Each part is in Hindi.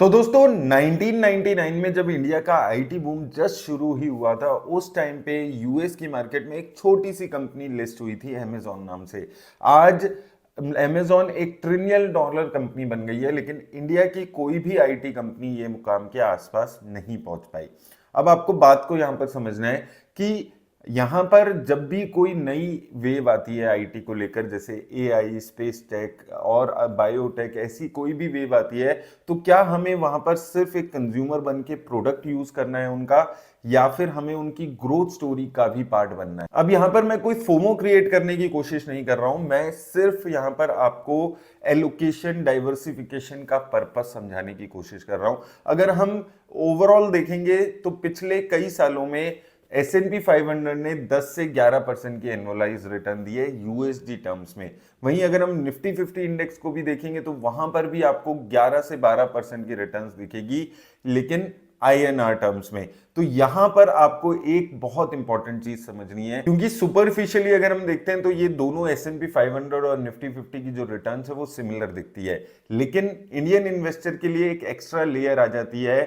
तो दोस्तों 1999 में जब इंडिया का आईटी बूम जस्ट शुरू ही हुआ था, उस टाइम पे यूएस की मार्केट में एक छोटी सी कंपनी लिस्ट हुई थी अमेजॉन नाम से। आज अमेजॉन एक ट्रिलियन डॉलर कंपनी बन गई है, लेकिन इंडिया की कोई भी आईटी कंपनी ये मुकाम के आसपास नहीं पहुंच पाई। अब आपको बात को यहां पर समझना है कि यहां पर जब भी कोई नई वेव आती है आईटी को लेकर, जैसे एआई, स्पेस टेक और बायोटेक, ऐसी कोई भी वेव आती है, तो क्या हमें वहां पर सिर्फ एक कंज्यूमर बन के प्रोडक्ट यूज करना है उनका, या फिर हमें उनकी ग्रोथ स्टोरी का भी पार्ट बनना है। अब यहां पर मैं कोई फोमो क्रिएट करने की कोशिश नहीं कर रहा हूं, मैं सिर्फ यहां पर आपको एलोकेशन डाइवर्सिफिकेशन का पर्पस समझाने की कोशिश कर रहा हूं। अगर हम ओवरऑल देखेंगे तो पिछले कई सालों में S&P 500 ने 10 से 11% की एनुअलाइज रिटर्न दी है यूएसडी टर्म्स में। वहीं अगर हम निफ्टी 50 इंडेक्स को भी देखेंगे तो वहां पर भी आपको 11 से 12% की रिटर्न्स दिखेगी, लेकिन आईएनआर टर्म्स में। तो यहां पर आपको एक बहुत इंपॉर्टेंट चीज समझनी है, क्योंकि सुपरफिशियली अगर हम देखते हैं तो ये दोनों S&P 500 और निफ्टी 50 की जो रिटर्न्स है वो सिमिलर दिखती है, लेकिन इंडियन इन्वेस्टर के लिए एक एक्स्ट्रा लेयर आ जाती है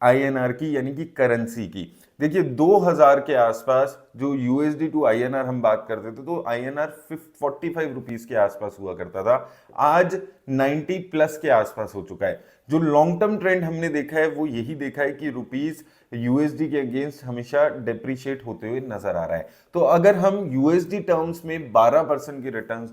आईएनआर की, यानी कि करेंसी की। देखिए 2000 के आसपास जो यूएसडी टू आईएनआर हम बात करते थे, तो आईएनआर 45 रुपीस के आसपास हुआ करता था, आज 90 प्लस के आसपास हो चुका है। जो लॉन्ग टर्म ट्रेंड हमने देखा है वो यही देखा है कि रुपीस यूएसडी के अगेंस्ट हमेशा डेप्रिशिएट होते हुए नजर आ रहा है। तो अगर हम यूएसडी टर्म्स में 12% की रिटर्न्स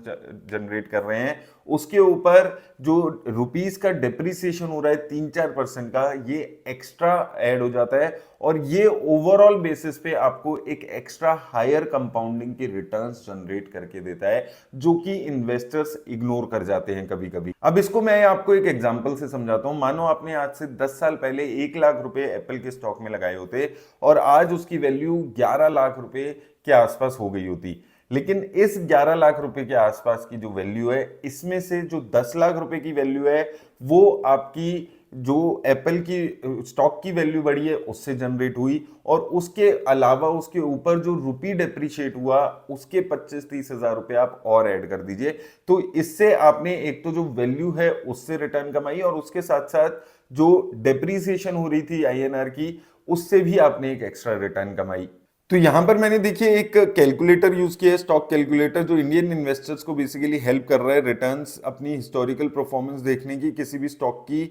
जनरेट कर रहे हैं, उसके ऊपर जो रुपीस का डेप्रिसिएशन हो रहा है 3-4% का, ये एक्स्ट्रा ऐड हो जाता है और ये ओवरऑल बेसिस पे आपको एक एक्स्ट्रा हायर कंपाउंडिंग की रिटर्न्स जनरेट करके देता है, जो कि इन्वेस्टर्स इग्नोर कर जाते हैं कभी कभी। अब इसको मैं आपको एक एग्जांपल से समझाता हूं। मानो आपने आज से 10 साल पहले 1 लाख रुपए एप्पल के स्टॉक में लगाए होते और आज उसकी वैल्यू 11 लाख रुपए के आसपास हो गई होती, लेकिन इस 11 लाख रुपए के आसपास की जो वैल्यू है, इसमें से जो 10 लाख रुपए की वैल्यू है वो आपकी जो एप्पल की स्टॉक की वैल्यू बढ़ी है उससे जनरेट हुई, और उसके अलावा उसके ऊपर जो रुपी डेप्रिशिएट हुआ उसके 25-30 हजार रुपए आप और ऐड कर दीजिए। तो इससे आपने एक तो जो वैल्यू है उससे रिटर्न कमाई, और उसके साथ साथ जो डेप्रिसिएशन हो रही थी आईएनआर की, उससे भी आपने एक एक्स्ट्रा रिटर्न कमाई। तो यहां पर मैंने देखिए एक कैलकुलेटर यूज किया है, स्टॉक कैलकुलेटर, जो इंडियन इन्वेस्टर्स को बेसिकली हेल्प कर रहा है रिटर्न्स अपनी हिस्टोरिकल परफॉर्मेंस देखने की किसी भी स्टॉक की।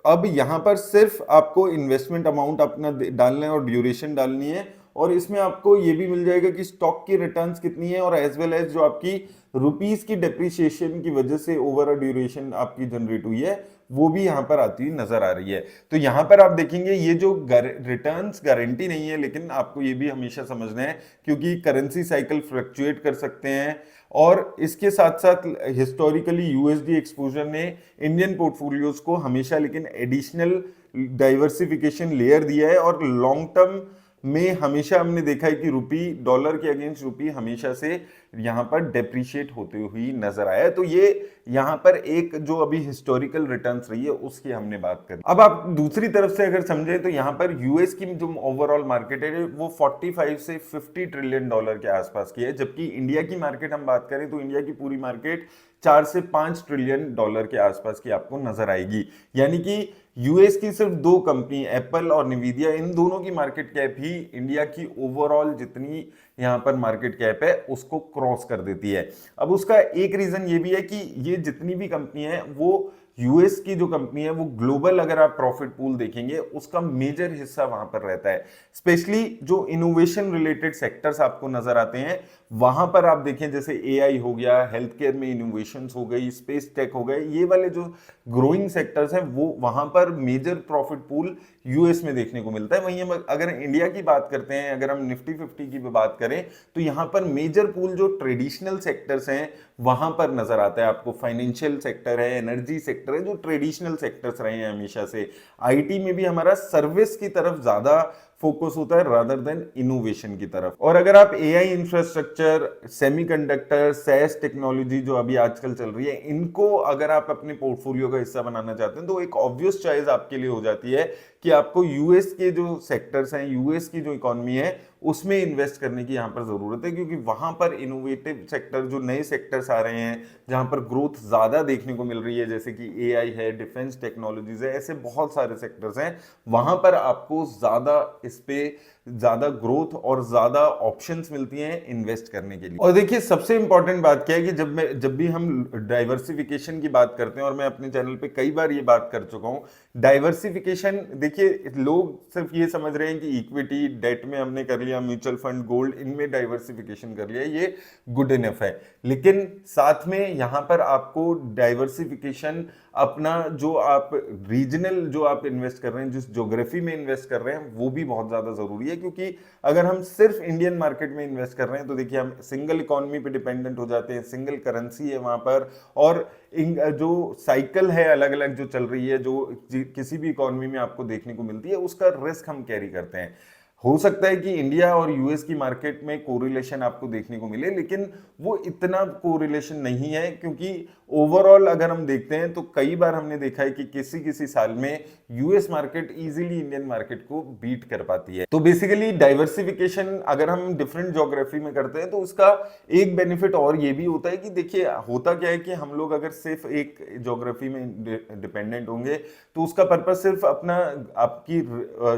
अब यहां पर सिर्फ आपको इन्वेस्टमेंट अमाउंट अपना डालना है और ड्यूरेशन डालनी है, और इसमें आपको ये भी मिल जाएगा कि स्टॉक की रिटर्न्स कितनी है, और एज वेल एज जो आपकी रुपीस की डेप्रिसिएशन की वजह से ओवर अ ड्यूरेशन आपकी जनरेट हुई है वो भी यहां पर आती हुई नजर आ रही है। तो यहां पर आप देखेंगे ये जो रिटर्न्स गारंटी नहीं है, लेकिन आपको ये भी हमेशा समझना है क्योंकि करेंसी साइकिल फ्लक्चुएट कर सकते हैं, और इसके साथ साथ हिस्टोरिकली यूएसडी एक्सपोजर ने इंडियन पोर्टफोलियोज को हमेशा लेकिन एडिशनल डाइवर्सिफिकेशन लेयर दिया है, और लॉन्ग टर्म में हमेशा हमने देखा है कि रुपी डॉलर के अगेंस्ट रुपी हमेशा से यहां पर डेप्रिशिएट होते हुई नजर आया है। तो ये यहां पर एक जो अभी हिस्टोरिकल रिटर्न्स रही है उसकी हमने बात करी। अब आप दूसरी तरफ से अगर समझें तो यहां पर यूएस की जो ओवरऑल मार्केट है वो 45 से 50 ट्रिलियन डॉलर के आसपास की है, जबकि इंडिया की मार्केट हम बात करें तो इंडिया की पूरी मार्केट 4 से 5 ट्रिलियन डॉलर के आसपास की आपको नजर आएगी। यानी कि यूएस की सिर्फ दो कंपनी एप्पल और निविदिया, इन दोनों की मार्केट कैप ही इंडिया की ओवरऑल जितनी यहां पर मार्केट कैप है उसको क्रॉस कर देती है। अब उसका एक रीजन ये भी है कि ये जितनी भी कंपनी है वो यूएस की जो कंपनी है वो ग्लोबल अगर आप प्रॉफिट पूल देखेंगे उसका मेजर हिस्सा वहां पर रहता है। स्पेशली जो इनोवेशन रिलेटेड सेक्टर्स आपको नजर आते हैं वहां पर आप देखें, जैसे एआई हो गया, हेल्थ केयर में इनोवेशन हो गई, स्पेस टेक हो गए, ये वाले जो ग्रोइंग सेक्टर्स हैं वो वहां पर मेजर प्रॉफिट पूल यूएस में देखने को मिलता है। वहीं अगर इंडिया की बात करते हैं, अगर हम निफ्टी 50 की बात करें तो यहां पर मेजर पूल जो ट्रेडिशनल सेक्टर्स हैं वहां पर नजर आता है आपको। फाइनेंशियल सेक्टर है, एनर्जी सेक्टर है, जो ट्रेडिशनल सेक्टर्स रहे हैं हमेशा से। आईटी में भी हमारा सर्विस की तरफ ज्यादा फोकस होता है रादर देन इनोवेशन की तरफ। और अगर आप AI infrastructure, semiconductor, SaaS technology जो अभी आजकल चल रही है, इनको अगर आप अपने पोर्टफोलियो का हिस्सा बनाना चाहते हैं तो एक ऑब्वियस चॉइस आपके लिए हो जाती है कि आपको यूएस के जो सेक्टर्स हैं, यूएस की जो इकोनॉमी है उसमें इन्वेस्ट करने की यहाँ पर जरूरत है, क्योंकि वहां पर इनोवेटिव सेक्टर, जो नए सेक्टर्स आ रहे हैं जहां पर ग्रोथ ज्यादा देखने को मिल रही है, जैसे कि एआई है, डिफेंस टेक्नोलॉजीज है, ऐसे बहुत सारे सेक्टर्स हैं, वहां पर आपको ज्यादा इस पे ज्यादा ग्रोथ और ज्यादा ऑप्शंस मिलती हैं इन्वेस्ट करने के लिए। और देखिए सबसे इंपॉर्टेंट बात क्या है कि जब भी हम डाइवर्सिफिकेशन की बात करते हैं, और मैं अपने चैनल पे कई बार ये बात कर चुका हूं, डाइवर्सिफिकेशन, देखिए लोग सिर्फ ये समझ रहे हैं कि इक्विटी डेट में हमने कर लिया, म्यूचुअल फंड गोल्ड इनमें डाइवर्सिफिकेशन कर लिया, ये गुड इनफ है, लेकिन साथ में यहां पर आपको डाइवर्सिफिकेशन अपना जो आप रीजनल जो आप इन्वेस्ट कर रहे हैं, जिस ज्योग्राफी में इन्वेस्ट कर रहे हैं, वो भी बहुत ज्यादा जरूरी है, क्योंकि अगर हम सिर्फ इंडियन मार्केट में इन्वेस्ट कर रहे हैं तो देखिए हम सिंगल इकोनॉमी पे डिपेंडेंट हो जाते हैं, सिंगल करेंसी है वहां पर, और जो साइकिल है अलग अलग जो चल रही है, जो किसी भी इकोनॉमी में आपको देखने को मिलती है, उसका रिस्क हम कैरी करते हैं। हो सकता है कि इंडिया और यूएस की मार्केट में कोरिलेशन आपको देखने को मिले, लेकिन वो इतना कोरिलेशन नहीं है, क्योंकि ओवरऑल अगर हम देखते हैं तो कई बार हमने देखा है कि किसी किसी साल में US market easily Indian market को बीट कर पाती है। तो बेसिकली डाइवर्सिफिकेशन अगर हम डिफरेंट ज्योग्राफी में करते हैं तो उसका एक बेनिफिट और ये भी होता है कि देखिए होता क्या है कि हम लोग अगर सिर्फ एक ज्योग्राफी में डिपेंडेंट होंगे तो उसका पर्पस सिर्फ अपना आपकी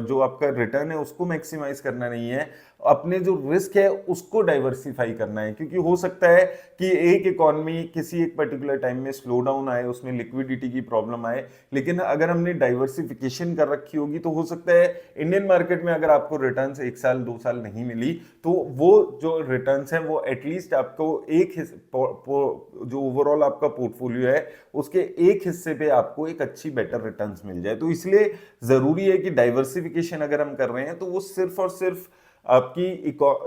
जो आपका रिटर्न है उसको मैक्सिमाइज करना नहीं है, अपने जो रिस्क है उसको डाइवर्सिफाई करना है, क्योंकि हो सकता है कि एक इकोनॉमी किसी एक पर्टिकुलर टाइम में स्लो डाउन आए, उसमें लिक्विडिटी की प्रॉब्लम आए, लेकिन अगर हमने डाइवर्सिफिकेशन कर रखी होगी तो हो सकता है इंडियन मार्केट में अगर आपको रिटर्न्स 1 साल 2 साल नहीं मिली तो वो जो रिटर्न्स हैं वो एटलीस्ट आपको जो ओवरऑल आपका पोर्टफोलियो है उसके एक हिस्से पे आपको एक अच्छी बेटर रिटर्न्स मिल जाए। तो इसलिए जरूरी है कि डाइवर्सिफिकेशन अगर हम कर रहे हैं तो वो सिर्फ और सिर्फ आपकी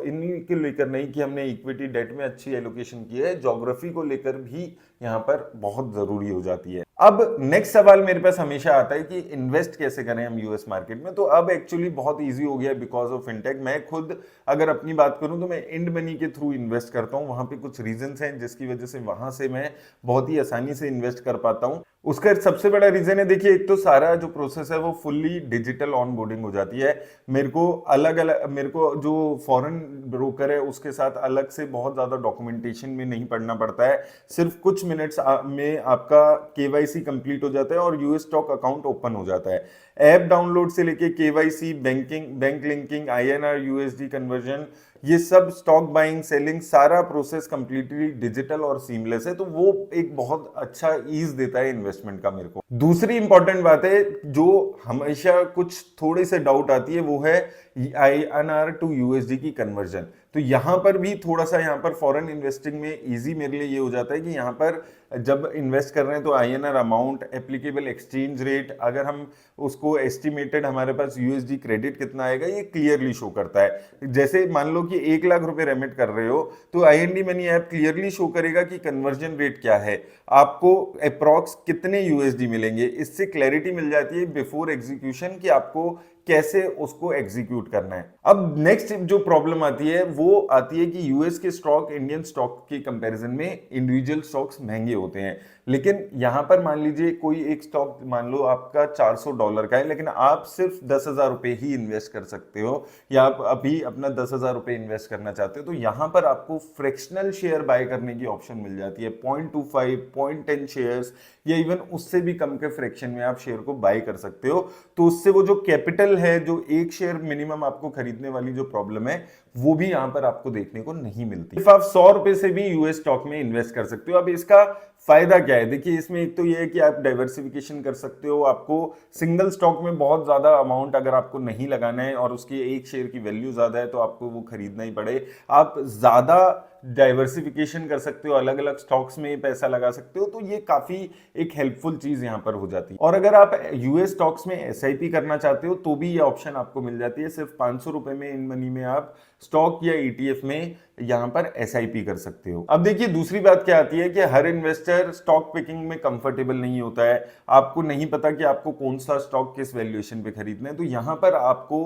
इन्हीं के लेकर नहीं कि हमने इक्विटी डेट में अच्छी एलोकेशन की है, ज्योग्राफी को लेकर भी यहाँ पर बहुत जरूरी हो जाती है। अब नेक्स्ट सवाल मेरे पास हमेशा आता है कि इन्वेस्ट कैसे करें हम यूएस मार्केट में। तो अब एक्चुअली बहुत इजी हो गया बिकॉज ऑफ फिनटेक। मैं खुद अगर अपनी बात करूं तो मैं इंड मनी के थ्रू इन्वेस्ट करता हूं, वहां पे कुछ रीजंस हैं जिसकी वजह से वहां से मैं बहुत ही आसानी से इन्वेस्ट कर पाता हूं। उसका सबसे बड़ा रीजन है, देखिए एक तो सारा जो प्रोसेस है वो फुल्ली डिजिटल ऑन बोर्डिंग हो जाती है। मेरे को जो फॉरेन ब्रोकर है उसके साथ अलग से बहुत ज्यादा डॉक्यूमेंटेशन में नहीं पढ़ना पड़ता है, सिर्फ कुछ मिनट्स में आपका केवाईसी कंप्लीट हो जाता है और यूएस स्टॉक अकाउंट ओपन हो जाता है। ऐप डाउनलोड से लेके KYC, bank linking, INR USD conversion, ये सब स्टॉक बाइंग सेलिंग सारा प्रोसेस कंप्लीटली डिजिटल और सीमलेस है। तो वो एक बहुत अच्छा ईज देता है इन्वेस्टमेंट का मेरे को। दूसरी इंपॉर्टेंट बात है जो हमेशा कुछ थोड़ी से डाउट आती है, वो है आईएनआर टू यूएसडी की कन्वर्जन। तो यहां पर भी थोड़ा सा यहाँ पर फॉरेन इन्वेस्टिंग में इजी मेरे लिए ये हो जाता है कि यहाँ पर जब इन्वेस्ट कर रहे हैं तो INR amount, applicable exchange rate, अगर हम उसको एस्टिमेटेड हमारे पास यूएसडी क्रेडिट कितना आएगा ये क्लियरली शो करता है। जैसे मान लो कि 1 लाख रुपए रेमिट कर रहे हो तो IND money app clearly show करेगा कि कन्वर्जन रेट क्या है, आपको अप्रॉक्स कितने यूएसडी मिलेंगे। इससे क्लैरिटी मिल जाती है बिफोर एग्जीक्यूशन कि आपको कैसे उसको एग्जीक्यूट करना है। अब नेक्स्ट जो प्रॉब्लम आती है वो आती है कि यूएस के स्टॉक इंडियन स्टॉक के कंपैरिजन में इंडिविजुअल स्टॉक्स महंगे होते हैं, लेकिन यहां पर मान लीजिए कोई एक स्टॉक मान लो आपका $400 का है, लेकिन आप सिर्फ 10,000 रुपए ही इन्वेस्ट कर सकते हो, या आप अभी अपना 10,000 रुपए इन्वेस्ट करना चाहते हो, तो यहां पर आपको फ्रैक्शनल शेयर बाय करने की ऑप्शन मिल जाती है। 0.25, 0.10 शेयर्स या इवन उससे भी कम के फ्रैक्शन में आप शेयर को बाय कर सकते हो। तो उससे वो जो कैपिटल है, जो एक शेयर मिनिमम आपको खरीदने वाली जो प्रॉब्लम है, वो भी यहां पर आपको देखने को नहीं मिलती। सिर्फ आप 100 रुपए से भी यूएस स्टॉक में इन्वेस्ट कर सकते हो। अब इसका फायदा क्या है, देखिए इसमें एक तो ये है कि आप डाइवर्सिफिकेशन कर सकते हो, आपको सिंगल स्टॉक में बहुत ज्यादा अमाउंट अगर आपको नहीं लगाना है और उसकी एक शेयर की वैल्यू ज्यादा है तो आपको वो खरीदना ही पड़े, आप ज्यादा डाइवर्सिफिकेशन कर सकते हो, अलग अलग स्टॉक्स में पैसा लगा सकते हो। तो ये काफी एक हेल्पफुल चीज यहां पर हो जाती है। और अगर आप यूएस स्टॉक्स में एसआईपी करना चाहते हो तो भी ये ऑप्शन आपको मिल जाती है। सिर्फ 500 रुपए में इन मनी में आप स्टॉक या ईटीएफ में यहां पर एसआईपी कर सकते हो। अब देखिए दूसरी बात क्या आती है कि हर इन्वेस्टर स्टॉक पिकिंग में कंफर्टेबल नहीं होता है, आपको नहीं पता कि आपको कौन सा स्टॉक किस वैल्यूएशन पे खरीदना है। तो यहां पर आपको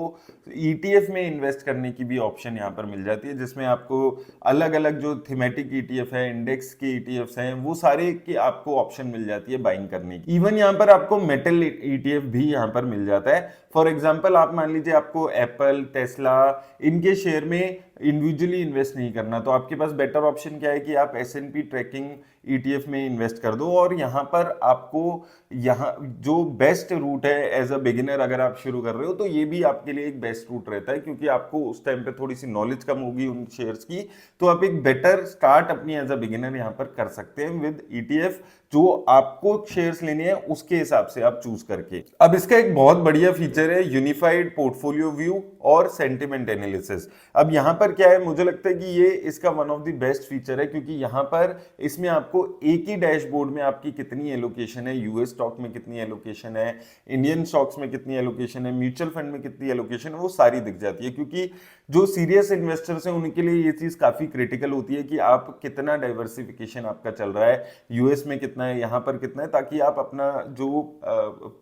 ईटीएफ में इन्वेस्ट करने की भी ऑप्शन यहां पर मिल जाती है, जिसमें आपको अलग अलग जो थीमेटिक ईटीएफ है, इंडेक्स के ईटीएफ हैं, वो सारे की आपको ऑप्शन मिल जाती है बाइंग करने की। इवन यहां पर आपको मेटल ईटीएफ भी यहां पर मिल जाता है। फॉर एग्जांपल आप मान लीजिए आपको एप्पल, टेस्ला, इनके शेयर शेयर में इंडिविजुअली इन्वेस्ट नहीं करना, तो आपके पास बेटर ऑप्शन क्या है कि आप S&P ट्रैकिंग ETF में इन्वेस्ट कर दो। और यहाँ पर आपको यहाँ जो बेस्ट रूट है एज अ बिगिनर, अगर आप शुरू कर रहे हो तो ये भी आपके लिए एक बेस्ट रूट रहता है, क्योंकि आपको उस टाइम पे थोड़ी सी नॉलेज कम होगी उन शेयर्स की, तो आप एक बेटर स्टार्ट अपनी एज अ बिगिनर यहाँ पर कर सकते हैं विद ETF, जो आपको शेयर्स लेने हैं उसके हिसाब से आप चूज करके। अब इसका एक बहुत बढ़िया फीचर है यूनिफाइड पोर्टफोलियो व्यू और सेंटिमेंट एनालिसिस। अब यहाँ पर क्या है, मुझे लगता है कि ये इसका one of the best feature है, क्योंकि यहाँ पर इसमें आपको एक ही डैशबोर्ड में आपकी कितनी एलोकेशन है, यूएस स्टॉक में कितनी एलोकेशन है, इंडियन स्टॉक्स में कितनी एलोकेशन है, म्यूचुअल फंड में कितनी एलोकेशन है, वो सारी दिख जाती है। क्योंकि जो सीरियस इन्वेस्टर्स हैं उनके लिए ये चीज काफी क्रिटिकल होती है कि आप कितना डाइवर्सिफिकेशन आपका चल रहा है, यूएस में कितना है, यहाँ पर कितना है, ताकि आप अपना जो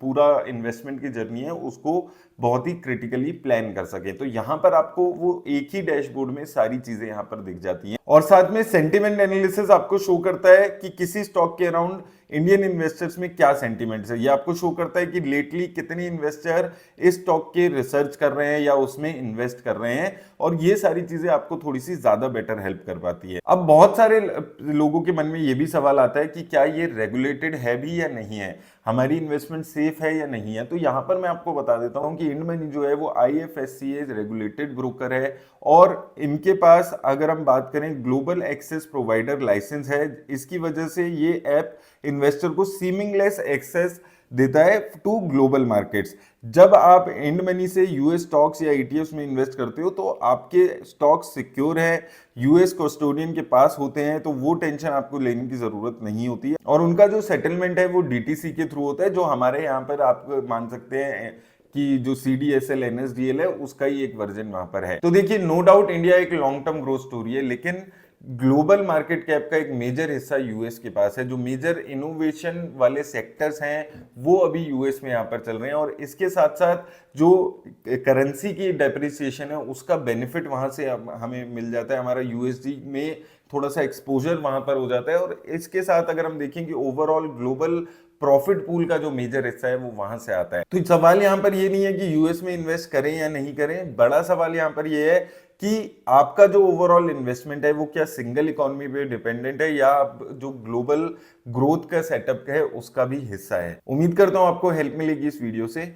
पूरा इन्वेस्टमेंट की जर्नी है उसको बहुत ही क्रिटिकली प्लान कर सके। तो यहाँ पर आपको वो एक ही डैशबोर्ड में सारी चीजें यहाँ पर दिख जाती हैं। और साथ में सेंटिमेंट एनालिसिस आपको शो करता है कि किसी स्टॉक के अराउंड इंडियन इन्वेस्टर्स में क्या सेंटिमेंट्स है। ये आपको शो करता है कि लेटली कितने इन्वेस्टर इस स्टॉक के रिसर्च कर रहे हैं या उसमें इन्वेस्ट कर रहे हैं, और ये सारी चीजें आपको थोड़ी सी ज्यादा बेटर हेल्प कर पाती है। अब बहुत सारे लोगों के मन में ये भी सवाल आता है कि क्या ये रेगुलेटेड है भी या नहीं है, हमारी इन्वेस्टमेंट सेफ है या नहीं है। तो यहाँ पर मैं आपको बता देता हूँ कि इंड मनी जो है वो IFSC रेगुलेटेड ब्रोकर है, और इनके पास अगर हम बात करें ग्लोबल एक्सेस प्रोवाइडर लाइसेंस है। इसकी वजह से ये ऐप इन्वेस्टर को सीमिंगलेस एक्सेस देता है टू ग्लोबल मार्केट्स। जब आप इंड मनी से यूएस स्टॉक्स या ETFs में इन्वेस्ट करते हो तो आपके स्टॉक्स सिक्योर है, यूएस कस्टोडियन के पास होते हैं, तो वो टेंशन आपको लेने की जरूरत नहीं होती है। और उनका जो सेटलमेंट है वो DTC के थ्रू होता है, जो हमारे यहाँ पर आप मान सकते हैं कि जो CDSL NSDL है उसका ही एक वर्जन वहां पर है। तो देखिए, नो डाउट इंडिया एक लॉन्ग टर्म ग्रोथ स्टोरी है, लेकिन ग्लोबल मार्केट कैप का एक मेजर हिस्सा यूएस के पास है। जो मेजर इनोवेशन वाले सेक्टर्स हैं वो अभी यूएस में यहाँ पर चल रहे हैं, और इसके साथ साथ जो करेंसी की डेप्रिसिएशन है उसका बेनिफिट वहां से हमें मिल जाता है। हमारा USD में थोड़ा सा एक्सपोजर वहां पर हो जाता है, और इसके साथ अगर हम देखें कि ओवरऑल ग्लोबल प्रॉफिट पूल का जो मेजर हिस्सा है वो वहां से आता है। तो सवाल यहाँ पर ये नहीं है कि यूएस में इन्वेस्ट करें या नहीं करें, बड़ा सवाल यहाँ पर ये है कि आपका जो ओवरऑल इन्वेस्टमेंट है वो क्या सिंगल इकोनॉमी पे डिपेंडेंट है या जो ग्लोबल ग्रोथ का सेटअप है उसका भी हिस्सा है। उम्मीद करता हूं आपको हेल्प मिलेगी इस वीडियो से।